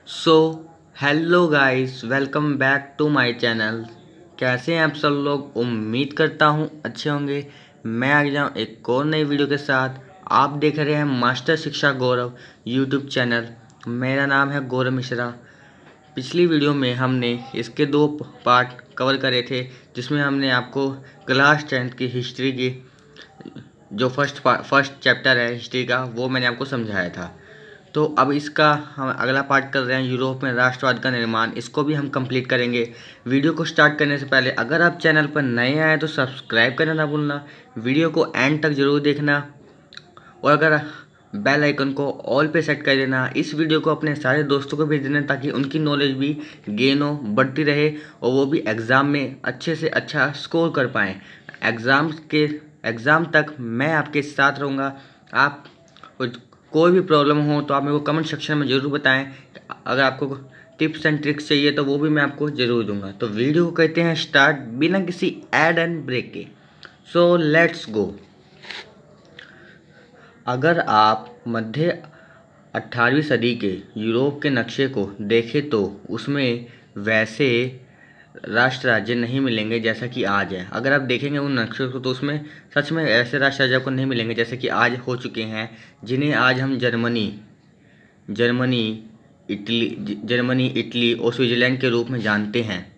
So hello guys, welcome back to my channel. कैसे हैं आप सब लोग? उम्मीद करता हूं अच्छे होंगे। मैं आ गया हूं एक और नई वीडियो के साथ। आप देख रहे हैं मास्टर शिक्षा गौरव यूट्यूब चैनल। मेरा नाम है गौरव मिश्रा। पिछली वीडियो में हमने इसके दो पार्ट कवर करे थे, जिसमें हमने आपको क्लास 10th की हिस्ट्री की जो फर्स्ट चैप्टर है हिस्ट्री का, वो मैंने आपको समझाया था। तो अब इसका हम अगला पार्ट कर रहे हैं, यूरोप में राष्ट्रवाद का निर्माण। इसको भी हम कंप्लीट करेंगे। वीडियो को स्टार्ट करने से पहले अगर आप चैनल पर नए आए तो सब्सक्राइब करना ना भूलना, वीडियो को एंड तक ज़रूर देखना और अगर बेल आइकन को ऑल पे सेट कर देना। इस वीडियो को अपने सारे दोस्तों को भेज देना ताकि उनकी नॉलेज भी गेन हो, बढ़ती रहे और वो भी एग्ज़ाम में अच्छे से अच्छा स्कोर कर पाएँ। एग्ज़ाम तक मैं आपके साथ रहूँगा। आप कोई भी प्रॉब्लम हो तो आप मेरे को कमेंट सेक्शन में ज़रूर बताएं। अगर आपको टिप्स एंड ट्रिक्स चाहिए तो वो भी मैं आपको ज़रूर दूंगा। तो वीडियो को कहते हैं स्टार्ट बिना किसी ऐड एंड ब्रेक के। So let's go. अगर आप मध्य 18वीं सदी के यूरोप के नक्शे को देखें तो उसमें वैसे राष्ट्र राज्य नहीं मिलेंगे जैसा कि आज है। अगर आप देखेंगे उन नक्शे को तो उसमें सच में ऐसे राष्ट्र राज्य आपको नहीं मिलेंगे जैसे कि आज हो चुके हैं, जिन्हें आज हम जर्मनी, इटली और स्विट्ज़रलैंड के रूप में जानते हैं।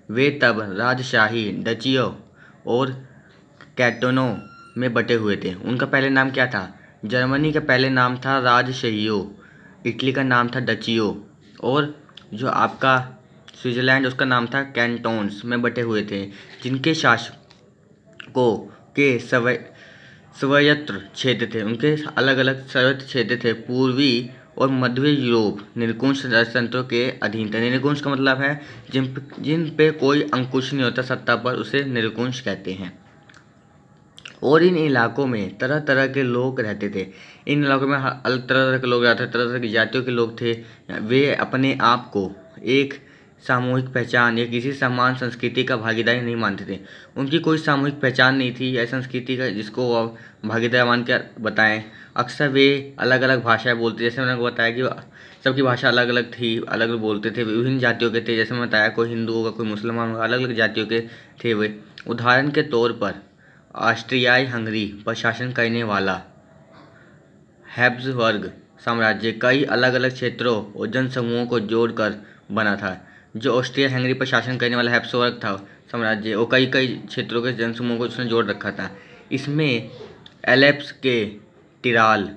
वे तब राजशाही डचियों और कैंटोनों में बटे हुए थे। उनका पहले नाम क्या था? जर्मनी का पहले नाम था राजशाहियों, इटली का नाम था डचियों और जो आपका स्विट्ज़रलैंड उसका नाम था कैंटोन्स में बटे हुए थे, जिनके शासकों के स्वायत्त क्षेत्र थे। उनके अलग अलग स्वायत्त क्षेत्र थे। पूर्वी और मध्य यूरोप निरंकुश राजतंत्रों के अधीन थे। निरंकुश का मतलब है जिन पे कोई अंकुश नहीं होता सत्ता पर, उसे निरंकुश कहते हैं। और इन इलाकों में तरह तरह के लोग रहते थे। इन इलाकों में अलग तरह तरह के लोग रहते थे, तरह तरह की जातियों के लोग थे। वे अपने आप को एक सामूहिक पहचान या किसी समान संस्कृति का भागीदारी नहीं मानते थे। उनकी कोई सामूहिक पहचान नहीं थी या संस्कृति का जिसको वो भागीदार मान कर बताएं। अक्सर वे अलग अलग भाषाएं बोलते, जैसे मैंने बताया कि सबकी भाषा अलग अलग थी, अलग अलग बोलते थे, विभिन्न जातियों के थे। जैसे मैंने बताया कोई हिंदू होगा, कोई मुसलमान होगा, अलग अलग जातियों के थे वे। उदाहरण के तौर पर ऑस्ट्रियाई हंगरी पर शासन करने वाला हैब्सबर्ग साम्राज्य कई अलग अलग क्षेत्रों और जनसमूहों को जोड़कर बना था। जो ऑस्ट्रिया हंगरी पर शासन करने वाला हैब्सबर्ग था साम्राज्य, वो कई कई क्षेत्रों के जनसमूहों को उसने जोड़ रखा था। इसमें एल्प्स के टिराल,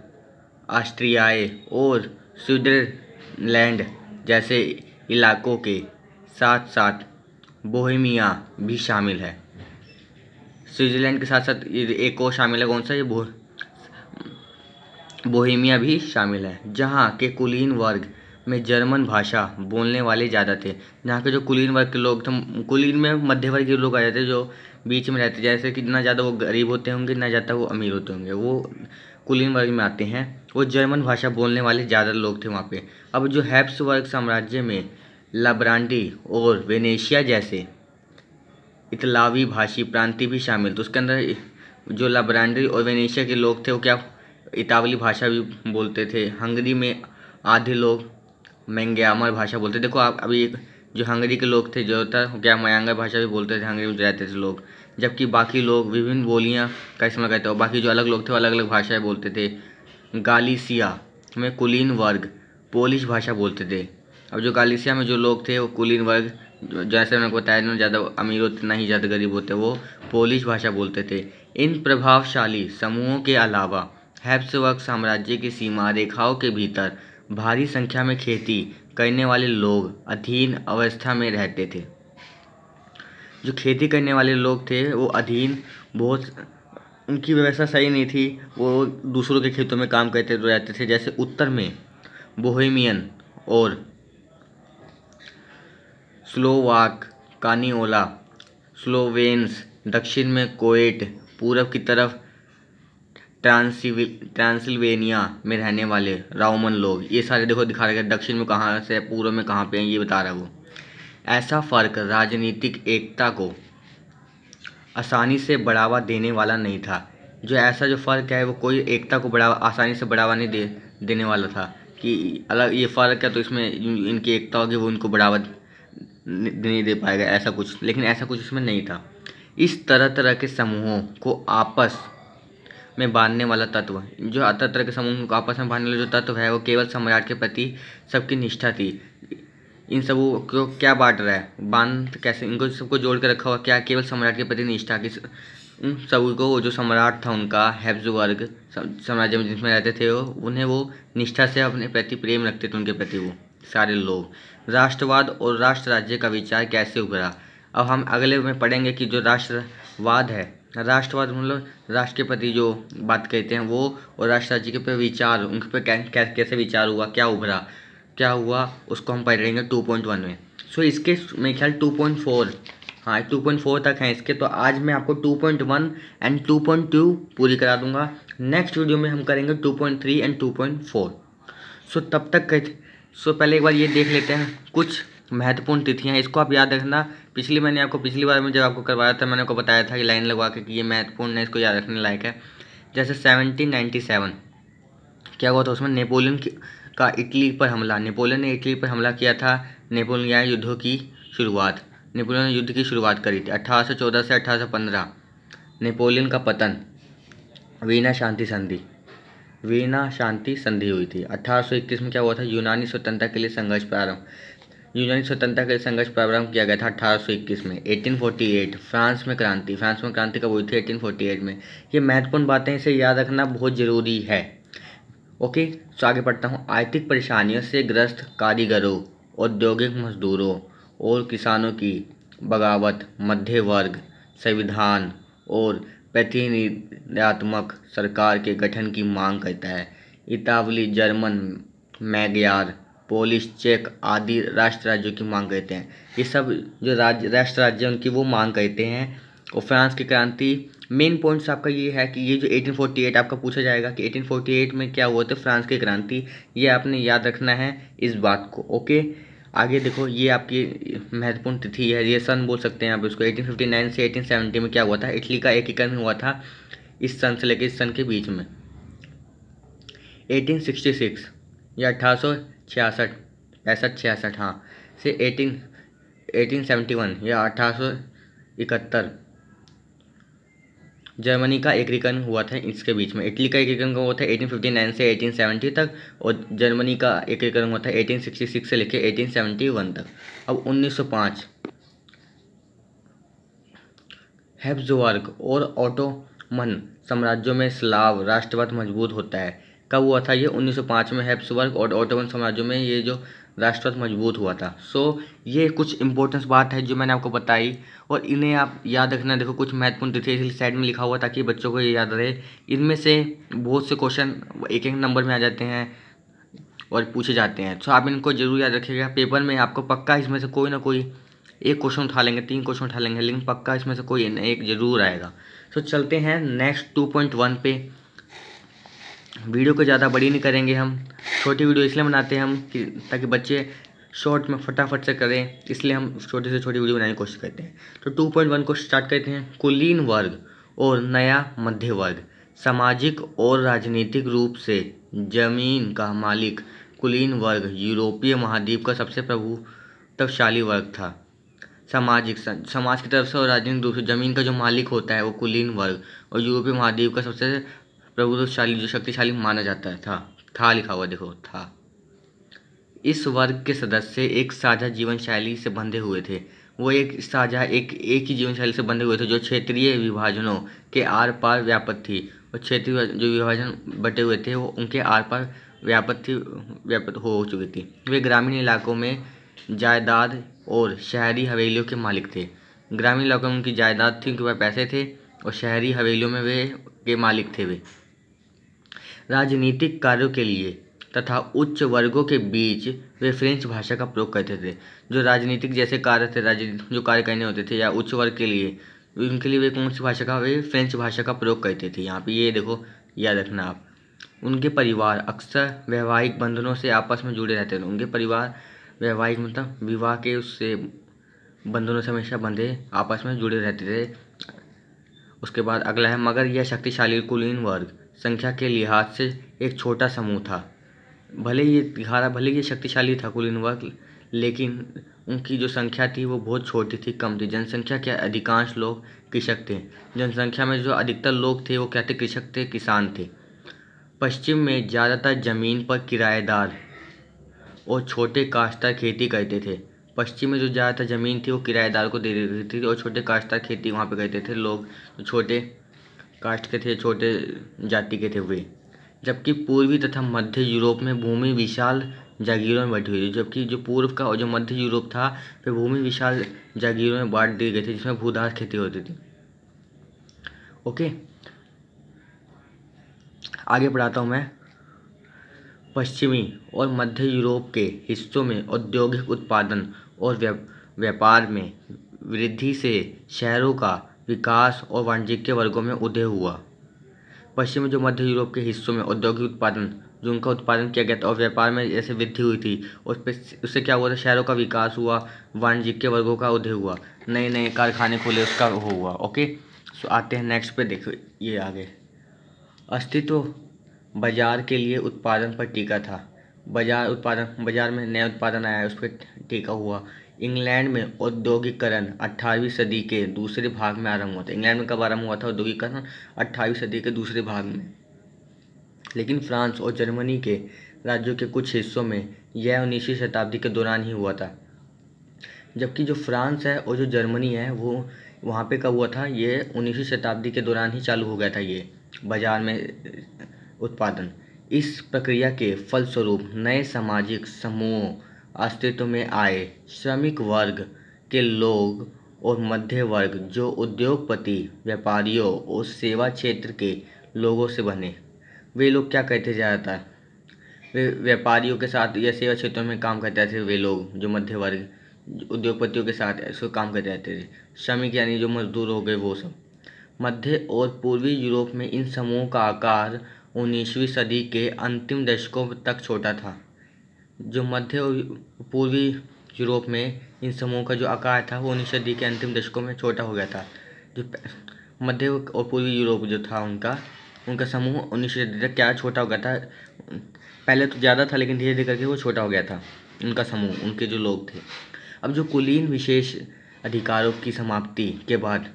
ऑस्ट्रियाए और स्विट्ज़रलैंड जैसे इलाकों के साथ साथ बोहेमिया भी शामिल है। स्विट्ज़रलैंड के साथ साथ एक और शामिल है, कौन सा? ये बोहेमिया भी शामिल है, जहाँ के कुलीन वर्ग में जर्मन भाषा बोलने वाले ज़्यादा थे। जहाँ के जो कुलीन वर्ग के लोग थे, कुलीन में मध्य वर्ग के लोग आ जाते जो बीच में रहते, जैसे कि ना ज़्यादा वो गरीब होते होंगे ना ज़्यादा वो अमीर होते होंगे, वो कुलीन वर्ग में आते हैं। वो जर्मन भाषा बोलने वाले ज़्यादा लोग थे वहाँ पे। अब जो हैब्सबर्ग साम्राज्य में लाब्रांडी और वेनेशिया जैसे इतालवी भाषी प्रांतीय भी शामिल थे। उसके अंदर जो लाब्रांडी और वेनेशिया के लोग थे वो क्या इतालवी भाषा भी बोलते थे। हंगरी में आधे लोग मैंग्यामर भाषा बोलते। देखो आप अभी जो हंगरी के लोग थे जो था क्या मयांगर भाषा भी बोलते थे, हंगरी में रहते थे लोग, जबकि बाकी लोग विभिन्न बोलियां का इस्तेमाल करते और बाकी जो अलग लोग थे वो अलग अलग भाषाएं बोलते थे। गालिसिया में कुलीन वर्ग पोलिश भाषा बोलते थे। अब जो गालिसिया में जो लोग थे वो कुलीन वर्ग, जैसे मैंने बताया, ना ज़्यादा अमीर होते ना ही ज़्यादा गरीब होते, वो पोलिश भाषा बोलते थे। इन प्रभावशाली समूहों के अलावा हैब्सबर्ग साम्राज्य की सीमा रेखाओं के भीतर भारी संख्या में खेती करने वाले लोग अधीन अवस्था में रहते थे। जो खेती करने वाले लोग थे वो अधीन, बहुत उनकी व्यवस्था सही नहीं थी, वो दूसरों के खेतों में काम करते रहते थे। जैसे उत्तर में बोहेमियन और स्लोवाक कानियोला स्लोवेन्स, दक्षिण में कोएट, पूरब की तरफ ट्रांसिल्वेनिया में रहने वाले रोमन लोग। ये सारे देखो दिखा रहे हैं दक्षिण में कहाँ से, पूर्व में कहाँ पे हैं, ये बता रहा है वो। ऐसा फर्क राजनीतिक एकता को आसानी से बढ़ावा देने वाला नहीं था। जो ऐसा जो फ़र्क है वो कोई एकता को बढ़ावा आसानी से बढ़ावा नहीं देने वाला था। कि अलग ये फ़र्क है तो इसमें इनकी एकता होगी, वो इनको बढ़ावा नहीं दे पाएगा, ऐसा कुछ। लेकिन ऐसा कुछ इसमें नहीं था। इस तरह तरह के समूहों को आपस में बांधने वाला तत्व, जो तरह तरह के समूहों को आपस में बांधने वाला जो तत्व है, वो केवल सम्राट के प्रति सबकी निष्ठा थी। इन सबों को क्या बांट रहा है, बांध कैसे इनको सबको जोड़ के रखा हुआ, क्या केवल सम्राट के प्रति निष्ठा की। उन सभी को जो सम्राट था उनका हैब्सबर्ग साम्राज्य में जिसमें रहते थे, वो उन्हें वो निष्ठा से अपने प्रति प्रेम रखते थे, उनके प्रति वो सारे लोग। राष्ट्रवाद और राष्ट्र राज्य का विचार कैसे उभरा, अब हम अगले में पढ़ेंगे कि जो राष्ट्रवाद है, राष्ट्रवाद मतलब राष्ट्र के प्रति जो बात कहते हैं वो, और राष्ट्र राज्य के पे विचार, उनके पे कैसे विचार हुआ, क्या उभरा, क्या हुआ, उसको हम पढ़ेंगे 2.1 में। सो इसके मेरे ख्याल 2.4, हाँ 2.4 तक हैं इसके। तो आज मैं आपको 2.1 एंड 2.2 पूरी करा दूंगा। नेक्स्ट वीडियो में हम करेंगे 2.3 एंड 2.4। सो तब तक पहले एक बार ये देख लेते हैं कुछ महत्वपूर्ण तिथियां, इसको आप याद रखना। मैंने आपको पिछली बार में जब आपको करवाया था, मैंने आपको बताया था कि लाइन लगवा के कि ये महत्वपूर्ण है, इसको याद रखने लायक है। जैसे 1797 क्या हुआ था, उसमें नेपोलियन का इटली पर हमला, नेपोलियन ने इटली पर हमला किया था। नेपोलियन युद्धों की शुरुआत, नेपोलियन युद्ध की शुरुआत करी थी 1814 से 1815। नेपोलियन का पतन, वीना शांति संधि, वीना शांति संधि हुई थी। 1821 में क्या हुआ था, यूनानी स्वतंत्रता के लिए संघर्ष प्रारंभ, यूनानी स्वतंत्रता के लिए संघर्ष प्रारंभ किया गया था 1821 में। 1848 फ्रांस में क्रांति, फ्रांस में क्रांति कब हुई थी, 1848 में। ये महत्वपूर्ण बातें, इसे याद रखना बहुत ज़रूरी है। ओके, तो आगे पढ़ता हूँ। आर्थिक परेशानियों से ग्रस्त कारीगरों, औद्योगिक मजदूरों और किसानों की बगावत, मध्य वर्ग, संविधान और प्रतिनिधित्वात्मक सरकार के गठन की मांग करता है। इतालवी, जर्मन, मैग्यार, पोलिश, चेक आदि राष्ट्र राज्यों की मांग करते हैं। ये सब जो राष्ट्र राज्य उनकी वो मांग करते हैं। और फ्रांस की क्रांति, मेन पॉइंट्स आपका ये है कि ये जो 1848 आपका पूछा जाएगा कि 1848 में क्या हुआ था, फ्रांस की क्रांति, ये आपने याद रखना है इस बात को। ओके, आगे देखो, ये आपकी महत्वपूर्ण तिथि है, ये सन बोल सकते हैं आप इसको। 1859 से 1870 में क्या हुआ था, इटली का एकीकरण हुआ था इस सन से लेकर इस सन के बीच में। 1866 या 1866 हाँ से 1871 या 1871 जर्मनी का एकीकरण हुआ था इसके बीच में। इटली का एकीकरण हुआ था 1859 से 1870 तक, और जर्मनी का एकीकरण हुआ था 1866 से लेकर 1871 तक। अब 1905 हैब्सबर्ग और ओटोमन साम्राज्यों में स्लाव राष्ट्रवाद मजबूत होता है। कब हुआ था ये, 1905 में हैब्सबर्ग और ओटोमन साम्राज्यों में ये जो राष्ट्रवाद मजबूत हुआ था। सो ये कुछ इंपॉर्टेंस बात है जो मैंने आपको बताई, और इन्हें आप याद रखना। देखो कुछ महत्वपूर्ण तिथि इसलिए साइड में लिखा हुआ ताकि बच्चों को ये याद रहे। इनमें से बहुत से क्वेश्चन एक एक नंबर में आ जाते हैं और पूछे जाते हैं, तो आप इनको जरूर याद रखिएगा। पेपर में आपको पक्का इसमें से कोई ना कोई एक क्वेश्चन उठा लेंगे, 3 क्वेश्चन उठा लेंगे, लेकिन पक्का इसमें से कोई एक जरूर आएगा। तो चलते हैं नेक्स्ट 2.1 पे। वीडियो को ज़्यादा बड़ी नहीं करेंगे हम, छोटी वीडियो इसलिए बनाते हैं हम कि ताकि बच्चे शॉर्ट में फटाफट से करें, इसलिए हम छोटी से छोटी वीडियो बनाने की कोशिश करते हैं। तो 2.1 को स्टार्ट करते हैं। कुलीन वर्ग और नया मध्य वर्ग, सामाजिक और राजनीतिक रूप से जमीन का मालिक कुलीन वर्ग यूरोपीय महाद्वीप का सबसे प्रभुत्वशाली वर्ग था। सामाजिक समाज की तरफ से और राजनीतिक रूप से जमीन का जो मालिक होता है वो कुलीन वर्ग, और यूरोपीय महाद्वीप का सबसे प्रभुत्वशाली जो शक्तिशाली माना जाता है था लिखा हुआ देखो था। इस वर्ग के सदस्य एक साझा जीवन शैली से बंधे हुए थे, वो एक ही जीवन शैली से बंधे हुए थे जो क्षेत्रीय विभाजनों के आर पार व्यापक थी। और क्षेत्रीय जो विभाजन बटे हुए थे वो उनके आर पार व्यापक हो चुकी थी। वे ग्रामीण इलाकों में जायदाद और शहरी हवेलियों के मालिक थे। ग्रामीण इलाकों में उनकी जायदाद थी, उनके पास पैसे थे, और शहरी हवेलियों में वे के मालिक थे। वे राजनीतिक कार्यों के लिए तथा उच्च वर्गों के बीच वे फ्रेंच भाषा का प्रयोग करते थे। जो राजनीतिक जैसे कार्य थे, राजनीतिक जो कार्य करने होते थे या उच्च वर्ग के लिए, उनके लिए वे कौन सी भाषा का, वे फ्रेंच भाषा का प्रयोग करते थे। यहाँ पे ये देखो याद रखना आप। उनके परिवार अक्सर वैवाहिक बंधनों से आपस में जुड़े रहते थे। उनके परिवार वैवाहिक मतलब विवाह के उससे बंधनों से हमेशा बंधे आपस में जुड़े रहते थे। उसके बाद अगला है, मगर यह शक्तिशाली कुलीन वर्ग संख्या के लिहाज से एक छोटा समूह था। भले ही ये शक्तिशाली था कुलीन वर्ग, लेकिन उनकी जो संख्या थी वो बहुत छोटी थी, कम थी। जनसंख्या के अधिकांश लोग कृषक थे। जनसंख्या में जो अधिकतर लोग थे वो क्या थे? कृषक थे, किसान थे। पश्चिम में ज़्यादातर जमीन पर किराएदार और छोटे काश्तकार खेती करते थे। पश्चिम में जो ज़्यादातर ज़मीन थी वो किराएदार को दे देती थी और छोटे काश्तकार खेती वहाँ पे करते थे। लोग जो छोटे कास्ट के थे, छोटे जाति के थे वे। जबकि पूर्वी तथा मध्य यूरोप में भूमि विशाल जागीरों में बटी हुई थी। जबकि जो पूर्व का और जो मध्य यूरोप था वे भूमि विशाल जागीरों में बांट दी गई थी, जिसमें भूधार खेती होती थी। ओके, आगे बढ़ाता हूँ मैं। पश्चिमी और मध्य यूरोप के हिस्सों में औद्योगिक उत्पादन और व्यापार में वृद्धि से शहरों का विकास और वाणिज्यिक वर्गों में उदय हुआ। पश्चिमी जो मध्य यूरोप के हिस्सों में औद्योगिक उत्पादन, जो उनका उत्पादन किया गया था और व्यापार में जैसे वृद्धि हुई थी, उससे क्या हुआ था? शहरों का विकास हुआ, वाणिज्यिक वर्गों का उदय हुआ, नए नए कारखाने खुले, उसका हुआ। ओके, सो आते हैं नेक्स्ट पे। देखो ये आगे अस्तित्व बाजार के लिए उत्पादन पर टिका था। बाजार में नया उत्पादन आया, उस पर टिका हुआ। इंग्लैंड में औद्योगिकरण 18वीं सदी के दूसरे भाग में आरंभ हुआ था। इंग्लैंड में कब आरंभ हुआ था औद्योगिकरण? 18वीं सदी के दूसरे भाग में। लेकिन फ्रांस और जर्मनी के राज्यों के कुछ हिस्सों में यह 19वीं शताब्दी के दौरान ही हुआ था। जबकि जो फ्रांस है और जो जर्मनी है वो वहाँ पे कब हुआ था? ये 19वीं शताब्दी के दौरान ही चालू हो गया था ये बाजार में उत्पादन। इस प्रक्रिया के फलस्वरूप नए सामाजिक समूह अस्तित्व में आए। श्रमिक वर्ग के लोग और मध्य वर्ग जो उद्योगपति, व्यापारियों और सेवा क्षेत्र के लोगों से बने। वे लोग क्या करते ज़्यादातर? वे व्यापारियों के साथ या सेवा क्षेत्रों में काम करते थे। वे लोग जो मध्य वर्ग उद्योगपतियों के साथ ऐसे काम करते रहते थे। श्रमिक यानी जो मजदूर हो गए वो सब। मध्य और पूर्वी यूरोप में इन समूहों का आकार 19वीं सदी के अंतिम दशकों तक छोटा था। जो मध्य और पूर्वी यूरोप में इन समूहों का जो आकार था वो 19वीं सदी के अंतिम दशकों में छोटा हो गया था। जो मध्य और पूर्वी यूरोप जो था उनका समूह 19वीं सदी तक क्या छोटा हो गया था। पहले तो ज़्यादा था लेकिन धीरे धीरे करके वो छोटा हो गया था उनका समूह, उनके जो लोग थे। अब जो कुलीन विशेष अधिकारों की समाप्ति के बाद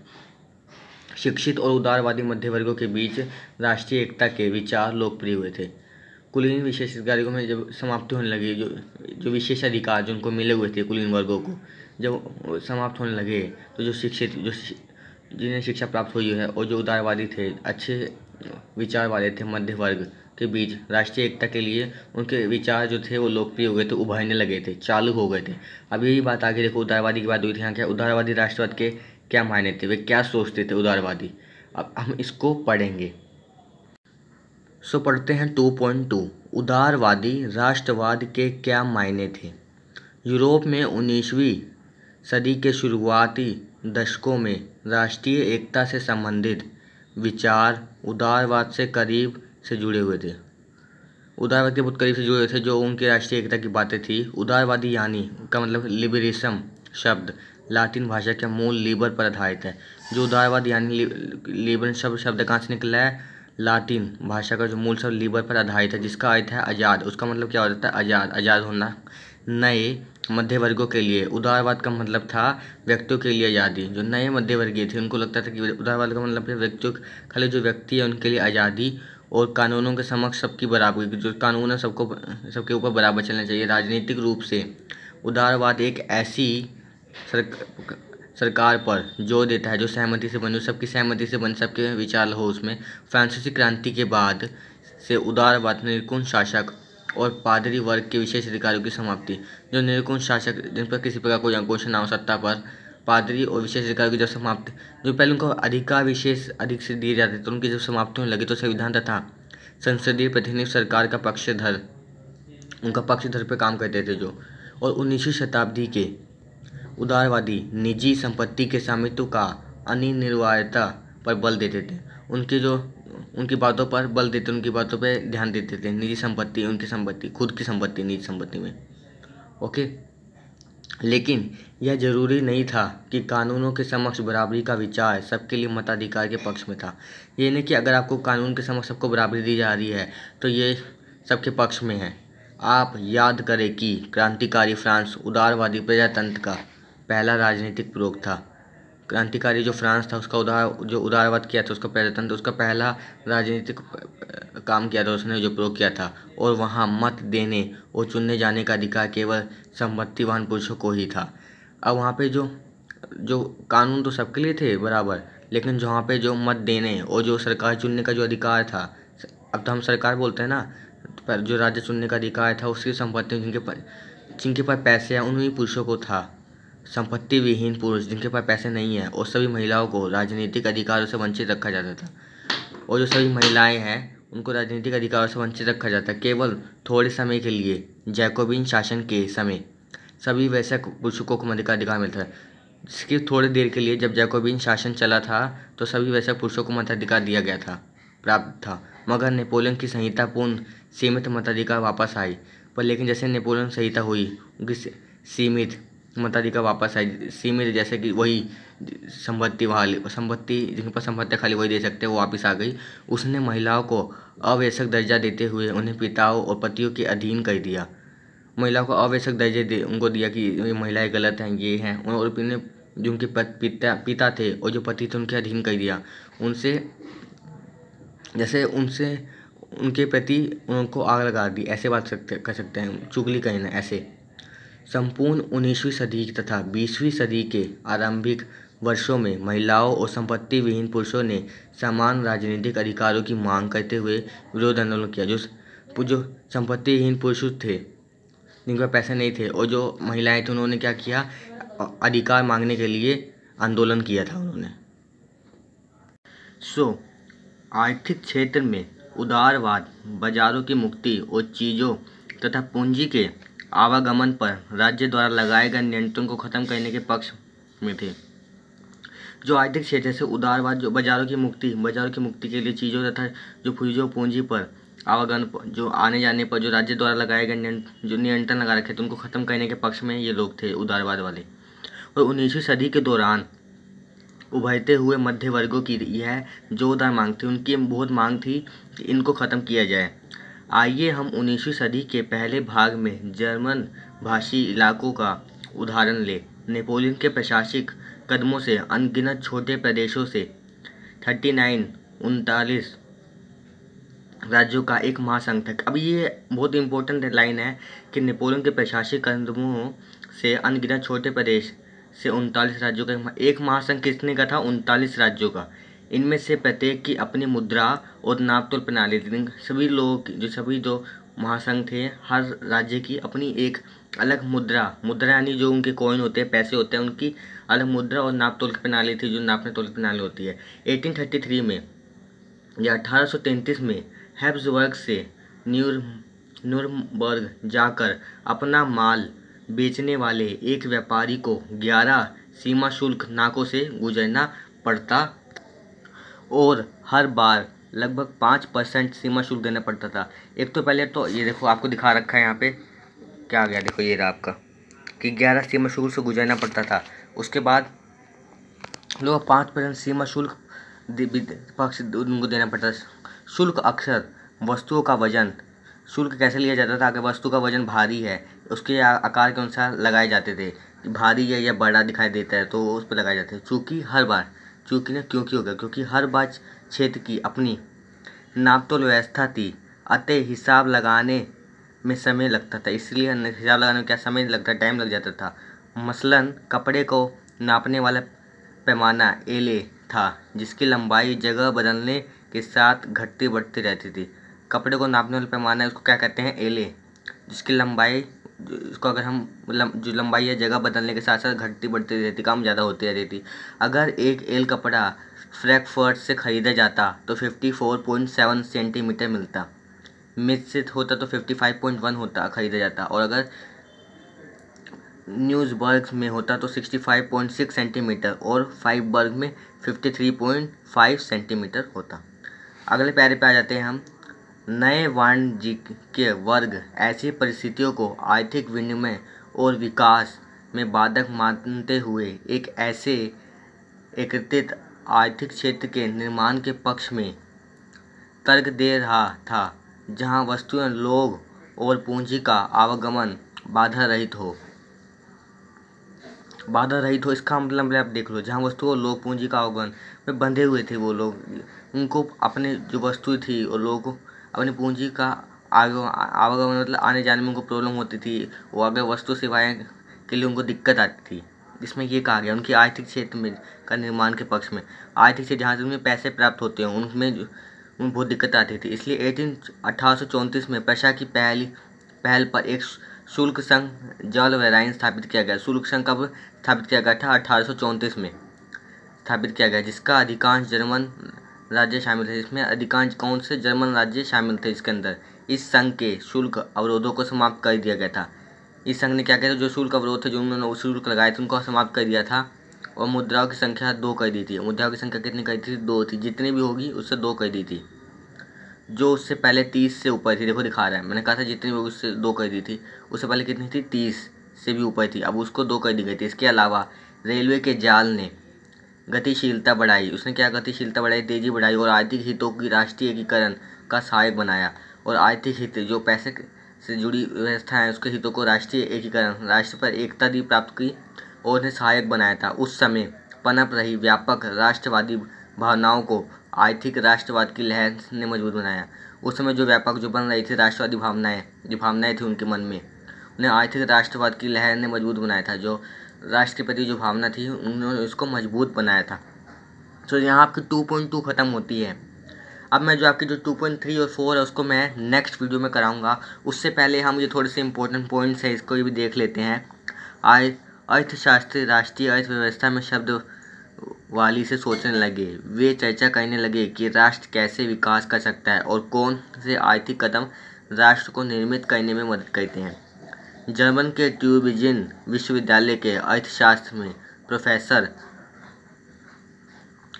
शिक्षित और उदारवादी मध्य वर्गों के बीच राष्ट्रीय एकता के विचार लोकप्रिय हुए थे। कुलीन विशेष अधिकारों में जब समाप्ति होने लगी, जो विशेष अधिकार जो उनको मिले हुए थे कुलीन वर्गों को जब समाप्त होने लगे, तो जो शिक्षित जिन्हें शिक्षा प्राप्त हुई है और जो उदारवादी थे, अच्छे विचार वाले थे मध्य वर्ग के बीच राष्ट्रीय एकता के लिए उनके विचार जो थे वो लोकप्रिय हो गए थे, उभरने लगे थे, चालू हो गए थे। अब यही बात आगे देखो, उदारवादी की बात हुई थी। यहाँ क्या उदारवादी राष्ट्रवाद के क्या मायने थे? वे क्या सोचते थे उदारवादी? अब हम इसको पढ़ेंगे। सो पढ़ते हैं 2.2 उदारवादी राष्ट्रवाद के क्या मायने थे। यूरोप में 19वीं सदी के शुरुआती दशकों में राष्ट्रीय एकता से संबंधित विचार उदारवाद से करीब से जुड़े हुए थे। उदारवाद के बहुत करीब से जुड़े हुए थे जो उनकी राष्ट्रीय एकता की बातें थी। उदारवादी यानी का मतलब लिबरेशम शब्द लातिन भाषा के मूल लीबर पर आधारित है। जो उदारवाद यानी लिबर शब्द कहाँ से निकला है? लातिन भाषा का जो मूल शब्द लीबर पर आधारित है, जिसका अर्थ है आज़ाद। उसका मतलब क्या होता है? आज़ाद होना। नए मध्य वर्गों के लिए उदारवाद का मतलब था व्यक्तियों के लिए आज़ादी। जो नए मध्य वर्गीय थे उनको लगता था कि उदारवाद का मतलब है व्यक्तियों, खाली जो व्यक्ति है उनके लिए आज़ादी और कानूनों के समक्ष सबकी बराबरी। जो कानून है सबके ऊपर बराबर चलना चाहिए। राजनीतिक रूप से उदारवाद एक ऐसी सरकार पर जोर देता है जो सहमति से बने, सबकी सहमति से बन, सबके विचार हो उसमें। फ्रांसीसी क्रांति के बाद से उदारवाद निरंकुश शासक और पादरी वर्ग के विशेष अधिकारों की समाप्ति। जो निरंकुश शासक जिन पर किसी प्रकार कोई अंकुश ना हो सत्ता पर, पादरी और विशेष अधिकारों की जब समाप्ति, जो पहले उनको अधिकार विशेष अधिक से दिए जाते थे, तो उनकी जब समाप्ति होने लगी तो संविधान तथा संसदीय प्रतिनिधि सरकार का उनका पक्षधर पर काम करते थे जो। और 19वीं शताब्दी के उदारवादी निजी संपत्ति के स्वामित्व का अनिवार्यता पर बल देते थे। उनकी बातों पर बल देते, उनकी बातों पे ध्यान देते थे। निजी संपत्ति, उनकी संपत्ति, खुद की संपत्ति निजी संपत्ति में। ओके, लेकिन यह जरूरी नहीं था कि कानूनों के समक्ष बराबरी का विचार सबके लिए मताधिकार के पक्ष में था। ये नहीं कि अगर आपको कानून के समक्ष सबको बराबरी दी जा रही है तो ये सबके पक्ष में है। आप याद करें कि क्रांतिकारी फ्रांस उदारवादी प्रजातंत्र का पहला राजनीतिक प्रयोग था। क्रांतिकारी जो फ्रांस था उसका उदारवाद किया था, उसका प्रजातंत्र, उसका पहला राजनीतिक काम किया था उसने, जो प्रयोग किया था। और वहाँ मत देने और चुनने जाने का अधिकार केवल संपत्तिवान पुरुषों को ही था। अब वहाँ पे जो जो कानून तो सबके लिए थे बराबर, लेकिन जहाँ पे जो मत देने और जो सरकार चुनने का जो अधिकार था, अब तो हम सरकार बोलते हैं ना, पर जो राज्य चुनने का अधिकार था उसकी संपत्ति जिनके पास पैसे हैं उन्हीं पुरुषों को था। संपत्ति विहीन पुरुष जिनके पास पैसे नहीं है और सभी महिलाओं को राजनीतिक अधिकारों से वंचित रखा जाता था। और जो सभी महिलाएं हैं उनको राजनीतिक अधिकारों से वंचित रखा जाता है केवल थोड़े समय के लिए। जैकोबिन शासन के समय सभी वैसे पुरुषों को मताधिकार मिलता है, जिसकी थोड़ी देर के लिए जब जैकोबिन शासन चला था तो सभी वैसे पुरुषों को मताधिकार दिया गया था, प्राप्त था। मगर नेपोलियन की संहितापूर्ण सीमित मताधिकार वापस आई। पर लेकिन जैसे नेपोलियन संहिता हुई उनकी सीमित मताधिकार वापस आई, सीमित, जैसे कि वही संपत्ति जिनके पास संपत्ति खाली वही दे सकते हैं, वो वापस आ गई। उसने महिलाओं को आवश्यक दर्जा देते हुए उन्हें पिताओं और पतियों के अधीन कर दिया। महिलाओं को आवश्यक दर्जे उनको दिया कि ये महिलाएं गलत हैं, ये हैं, और उन्हें जो उनके पिता थे और जो पति थे उनके अधीन कर दिया। उनसे उनके प्रति उनको आग लगा दी, ऐसे बात कर सकते हैं, चुगली कहना ऐसे। संपूर्ण 19वीं सदी तथा 20वीं सदी के आरंभिक वर्षों में महिलाओं और संपत्ति विहीन पुरुषों ने समान राजनीतिक अधिकारों की मांग करते हुए विरोध आंदोलन किया। जो संपत्ति विहीन पुरुष थे जिनके पास पैसे नहीं थे और जो महिलाएं थी, उन्होंने क्या किया, अधिकार मांगने के लिए आंदोलन किया था उन्होंने। आर्थिक क्षेत्र में उदारवाद बाजारों की मुक्ति और चीज़ों तथा पूंजी के आवागमन पर राज्य द्वारा लगाए गए नियंत्रण को खत्म करने के पक्ष में थे। जो आर्थिक क्षेत्र से उदारवाद, जो बाजारों की मुक्ति के लिए चीज़ों तथा जो पूंजी पर आवागमन, जो आने जाने पर जो राज्य द्वारा लगाए गए जो नियंत्रण लगा रखे थे, उनको खत्म करने के पक्ष में ये लोग थे, उदारवाद वाले। और 19वीं सदी के दौरान उभरते हुए मध्य वर्गों की यह जोरदार मांग थी, उनकी बहुत मांग थी कि इनको ख़त्म किया जाए। आइए हम 19वीं सदी के पहले भाग में जर्मन भाषी इलाकों का उदाहरण लें। नेपोलियन के प्रशासनिक कदमों से अनगिनत छोटे प्रदेशों से 39 राज्यों का एक महासंघ था। अब ये बहुत इंपॉर्टेंट लाइन है कि नेपोलियन के प्रशासनिक कदमों से अनगिनत छोटे प्रदेश से 39 राज्यों का एक महासंघ किसने का था, 39 राज्यों का। इनमें से प्रत्येक की अपनी मुद्रा और नापतोल प्रणाली थी। सभी जो महासंघ थे, हर राज्य की अपनी एक अलग मुद्रा यानी जो उनके कॉइन होते हैं, पैसे होते हैं, उनकी अलग मुद्रा और नापतोल की प्रणाली थी, जो नापने तोल की प्रणाली होती है। 1833 में या 1833 में हैब्सबर्ग से न्यूरमबर्ग जाकर अपना माल बेचने वाले एक व्यापारी को 11 सीमा शुल्क नाकों से गुजरना पड़ता और हर बार लगभग 5% सीमा शुल्क देना पड़ता था। एक तो पहले तो ये देखो, आपको दिखा रखा है यहाँ पे क्या आ गया, देखो ये रहा आपका कि 11 सीमा शुल्क से गुजरना पड़ता था। उसके बाद लोग 5% सीमा शुल्क पक्ष उनको देना पड़ता था। शुल्क अक्सर वस्तुओं का वजन, शुल्क कैसे लिया जाता था, अगर वस्तु का वजन भारी है उसके आकार के अनुसार लगाए जाते थे, भारी है या बड़ा दिखाई देता है तो उस पर लगाए जाते थे। क्योंकि हर बार क्षेत्र की अपनी नापतोल व्यवस्था थी, अतः हिसाब लगाने में समय लगता था। इसलिए हिसाब लगाने में क्या समय लगता, टाइम लग जाता था। मसलन कपड़े को नापने वाला पैमाना एले था, जिसकी लंबाई जगह बदलने के साथ घटती बढ़ती रहती थी। कपड़े को नापने वाला पैमाना उसको क्या कहते हैं, एले, जिसकी लंबाई, इसको अगर हम जो लंबाई है जगह बदलने के साथ साथ घटती बढ़ती रहती, कम ज़्यादा होती रहती थी। अगर एक एल कपड़ा फ्रैंकफर्ट से ख़रीदा जाता तो 54.7 सेंटीमीटर मिलता, मिड से होता तो 55.1 होता खरीदा जाता, और अगर न्यूज़बर्ग में होता तो 65.6 सेंटीमीटर और फाइबर्ग में 53.5 सेंटीमीटर होता। अगले पैरे पे आ जाते हैं हम। नए वाणिज्यिक वर्ग ऐसी परिस्थितियों को आर्थिक विनिमय और विकास में बाधक मानते हुए एक ऐसे एकीकृत आर्थिक क्षेत्र के निर्माण के पक्ष में तर्क दे रहा था, जहां वस्तुएं, लोग और पूंजी का आवागमन बाधा रहित हो। इसका मतलब आप देख लो, जहाँ वस्तु और लोग पूंजी का आवागमन में बंधे हुए थे, वो लोग, उनको अपने जो वस्तु थी और लोगों को अपनी पूंजी का आवागमन मतलब आने जाने में उनको प्रॉब्लम होती थी, वो अगर वस्तु सेवाएं के लिए उनको दिक्कत आती थी। इसमें ये कहा गया उनकी आर्थिक क्षेत्र में का निर्माण के पक्ष में, आर्थिक क्षेत्र जहाँ से उन्हें पैसे प्राप्त होते हैं उनमें बहुत दिक्कत आती थी। इसलिए 1834 में प्रशा की पहल पर एक शुल्क संघ जॉलवेराइन स्थापित किया गया। शुल्क संघ कब स्थापित किया गया था? 1834 में स्थापित किया गया, जिसका अधिकांश जर्मन राज्य शामिल थे। इसमें अधिकांश कौन से जर्मन राज्य शामिल थे इसके अंदर? इस संघ के शुल्क अवरोधों को समाप्त कर दिया गया था। इस संघ ने क्या किया था? जो शुल्क अवरोध थे, जो उन्होंने शुल्क लगाए थे, उनको समाप्त कर दिया था और मुद्राओं की संख्या 2 कर दी थी। मुद्राओं की संख्या कितनी कर दी थी? 2 थी। जितनी भी होगी उससे 2 कर दी थी। जो उससे पहले 30 से ऊपर थी, देखो दिखा रहा है, मैंने कहा था जितनी भी होगी उससे 2 कर दी थी। उससे पहले कितनी थी? 30 से भी ऊपर थी, अब उसको 2 कर दी गई थी। इसके अलावा रेलवे के जाल ने गतिशीलता बढ़ाई। उसने क्या गतिशीलता बढ़ाई? तेजी बढ़ाई और आर्थिक हितों की राष्ट्रीय एकीकरण का सहायक बनाया। और आर्थिक हित जो पैसे से जुड़ी व्यवस्था है, उसके हितों को राष्ट्रीय एकीकरण, राष्ट्र पर एकता दी प्राप्त की और उन्हें सहायक बनाया था। उस समय पनप रही व्यापक राष्ट्रवादी भावनाओं को आर्थिक राष्ट्रवाद की लहर ने मजबूत बनाया। उस समय जो बन रही थी राष्ट्रवादी भावनाएं, जो भावनाएं थी उनके मन में, उन्हें आर्थिक राष्ट्रवाद की लहर ने मजबूत बनाया था। जो राष्ट्र के प्रति जो भावना थी, उन्होंने उसको मजबूत बनाया था। तो यहाँ आपकी 2.2 खत्म होती है। अब मैं जो आपकी जो 2.3 और 4 है उसको मैं नेक्स्ट वीडियो में कराऊंगा। उससे पहले हम ये थोड़े से इंपॉर्टेंट पॉइंट्स है, इसको भी देख लेते हैं। अर्थशास्त्री राष्ट्रीय अर्थव्यवस्था में शब्द वाली से सोचने लगे। वे चर्चा करने लगे कि राष्ट्र कैसे विकास कर सकता है और कौन से आर्थिक कदम राष्ट्र को निर्मित करने में मदद करते हैं। जर्मन के ट्यूबिंजन विश्वविद्यालय के अर्थशास्त्र में प्रोफेसर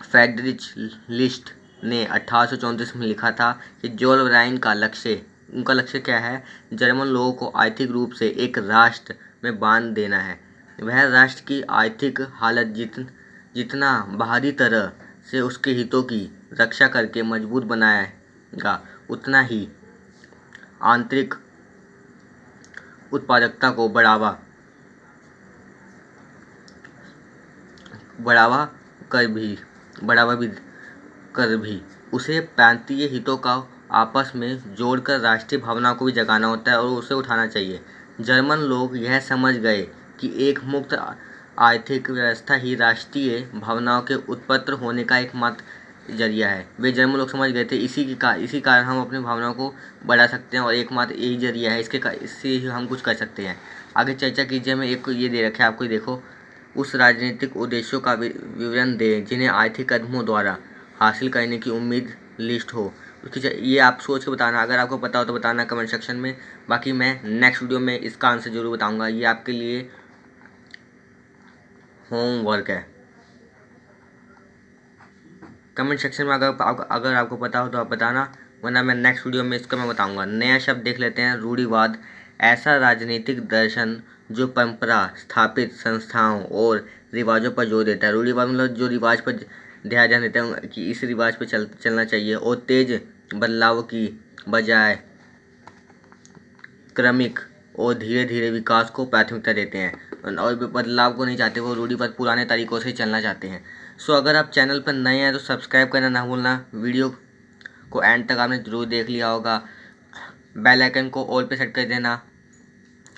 फ्रेडरिच लिस्ट ने 1834 में लिखा था कि जोलवेराइन का लक्ष्य, उनका लक्ष्य क्या है? जर्मन लोगों को आर्थिक रूप से एक राष्ट्र में बांध देना है। वह राष्ट्र की आर्थिक हालत जितना बाहरी तरह से उसके हितों की रक्षा करके मजबूत बनाएगा, उतना ही आंतरिक उत्पादकता को बढ़ावा कर भी उसे प्रांतीय हितों का आपस में जोड़कर राष्ट्रीय भावना को भी जगाना होता है और उसे उठाना चाहिए। जर्मन लोग यह समझ गए कि एक मुक्त आर्थिक व्यवस्था ही राष्ट्रीय भावनाओं के उत्पन्न होने का एकमात्र जरिया है। वे जर्मन लोग समझ गए थे इसी कारण हम अपनी भावनाओं को बढ़ा सकते हैं और एकमात्र यही जरिया है, इससे ही हम कुछ कर सकते हैं। आगे चर्चा कीजिए। मैं एक ये दे रखा है आपको, देखो, उस राजनीतिक उद्देश्यों का विवरण दें जिन्हें आर्थिक कदमों द्वारा हासिल करने की उम्मीद लिस्ट हो। उसकी ये आप सोच के बताना, अगर आपको पता हो तो बताना कमेंट सेक्शन में। बाकी मैं नेक्स्ट वीडियो में इसका आंसर जरूर बताऊंगा। ये आपके लिए होमवर्क है। कमेंट सेक्शन में अगर आपको पता हो तो आप बताना, वरना मैं नेक्स्ट वीडियो में इसका मैं बताऊंगा। नया शब्द देख लेते हैं, रूढ़िवाद। ऐसा राजनीतिक दर्शन जो परंपरा स्थापित संस्थाओं और रिवाजों पर जोर देता है। रूढ़िवाद मतलब जो रिवाज पर ध्यान देता है कि इस रिवाज पर चलना चाहिए और तेज बदलाव की बजाय क्रमिक और धीरे धीरे विकास को प्राथमिकता देते हैं और बदलाव को नहीं चाहते, वो रूढ़िवाद पुराने तरीकों से चलना चाहते हैं। सो अगर आप चैनल पर नए हैं तो सब्सक्राइब करना ना भूलना। वीडियो को एंड तक आपने जरूर देख लिया होगा। बेल आइकन को ऑल पे सेट कर देना।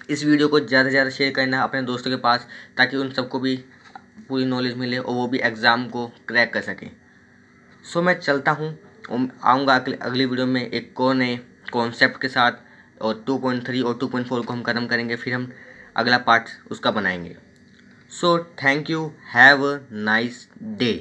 इस वीडियो को ज़्यादा से ज़्यादा शेयर करना अपने दोस्तों के पास, ताकि उन सबको भी पूरी नॉलेज मिले और वो भी एग्ज़ाम को क्रैक कर सकें। सो मैं चलता हूँ, आऊँगा अगली वीडियो में एक और नए कॉन्सेप्ट के साथ, और 2.3 और 2.4 को हम ख़त्म करेंगे, फिर हम अगला पार्ट उसका बनाएंगे। So thank you, have a nice day.